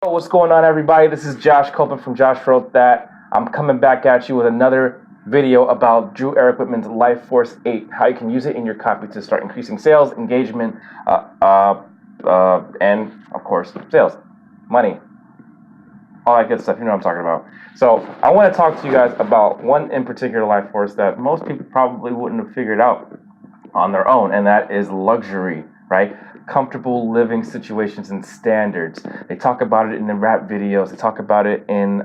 What's going on, everybody? This is Josh Copeland from Josh Wrote That. I'm coming back at you with another video about Drew Eric Whitman's Life Force 8, how you can use it in your copy to start increasing sales, engagement, and of course, sales, money, all that good stuff. You know what I'm talking about. So I want to talk to you guys about one in particular life force that most people probably wouldn't have figured out on their own, and that is luxury, right? Comfortable living situations and standards. They talk about it in the rap videos. They talk about it in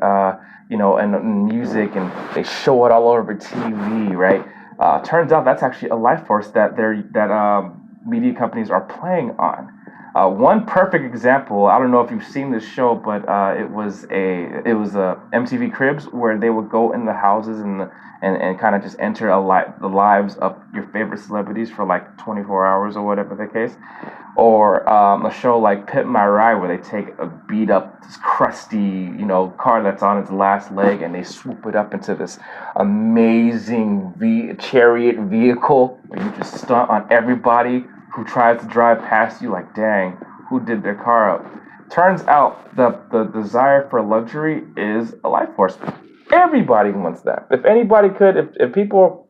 in music, and they show it all over TV, right? Turns out that's actually a life force that media companies are playing on. One perfect example. I don't know if you've seen this show, but it was a MTV Cribs, where they would go in the houses and kind of just enter the lives of your favorite celebrities for like 24 hours or whatever the case. Or a show like Pimp My Ride, where they take a beat up, this crusty, car that's on its last leg, and they swoop it up into this amazing chariot vehicle where you just stunt on everybody who tries to drive past you. Like, dang, who did their car up? Turns out the desire for luxury is a life force. Everybody wants that. If anybody could, if people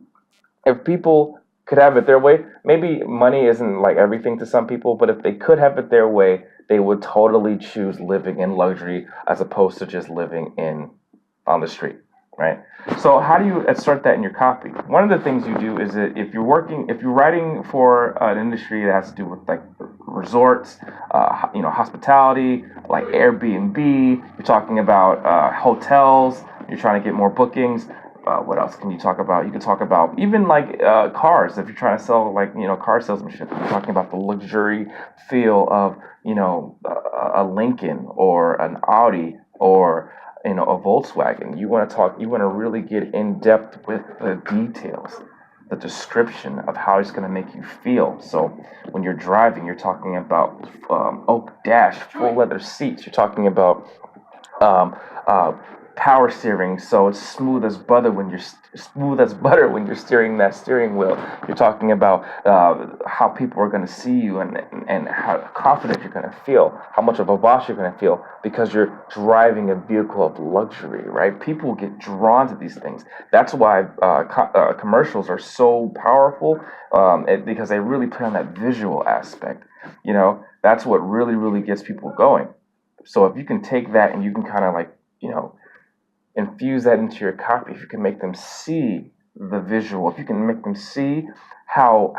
could have it their way, maybe money isn't like everything to some people, but if they could have it their way, they would totally choose living in luxury as opposed to just living on the street, right? So how do you insert that in your copy? One of the things you do is that if you're writing for an industry that has to do with like resorts, hospitality, like Airbnb, you're talking about hotels, you're trying to get more bookings. What else can you talk about? You can talk about even like cars. If you're trying to sell car salesmanship, you're talking about the luxury feel of a Lincoln or an Audi or a Volkswagen. You want to really get in depth with the details, the description of how it's going to make you feel. So when you're driving, you're talking about oak dash, full leather seats. You're talking about power steering, so it's smooth as butter when you're steering that steering wheel. You're talking about how people are going to see you and how confident you're going to feel, how much of a boss you're going to feel because you're driving a vehicle of luxury, right? People get drawn to these things. That's why commercials are so powerful, because they really play on that visual aspect. That's what really gets people going. So if you can take that and you can kind of infuse that into your copy, if you can make them see the visual, if you can make them see how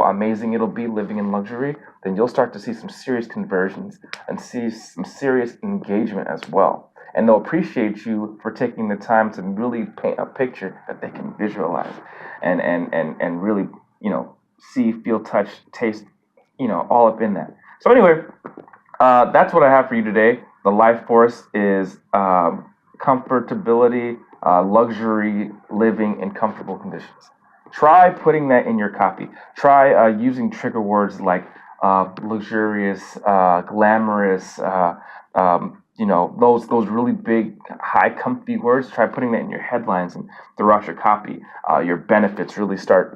amazing it'll be living in luxury, then you'll start to see some serious conversions and see some serious engagement as well. And they'll appreciate you for taking the time to really paint a picture that they can visualize and really, see, feel, touch, taste, all up in that. So anyway, that's what I have for you today. The life force is comfortability, luxury living in comfortable conditions. Try putting that in your copy. Try using trigger words like luxurious, glamorous, those really big, high, comfy words. Try putting that in your headlines and throughout your copy. Your benefits, really start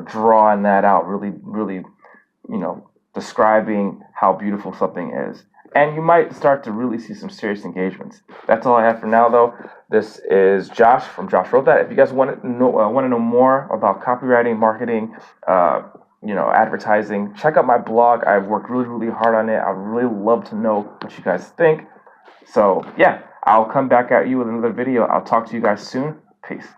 drawing that out. Really, describing how beautiful something is. And you might start to really see some serious engagements. That's all I have for now, though. This is Josh from Josh Wrote That. If you guys want to know more about copywriting, marketing, advertising, check out my blog. I've worked really hard on it. I'd really love to know what you guys think. So yeah, I'll come back at you with another video. I'll talk to you guys soon. Peace.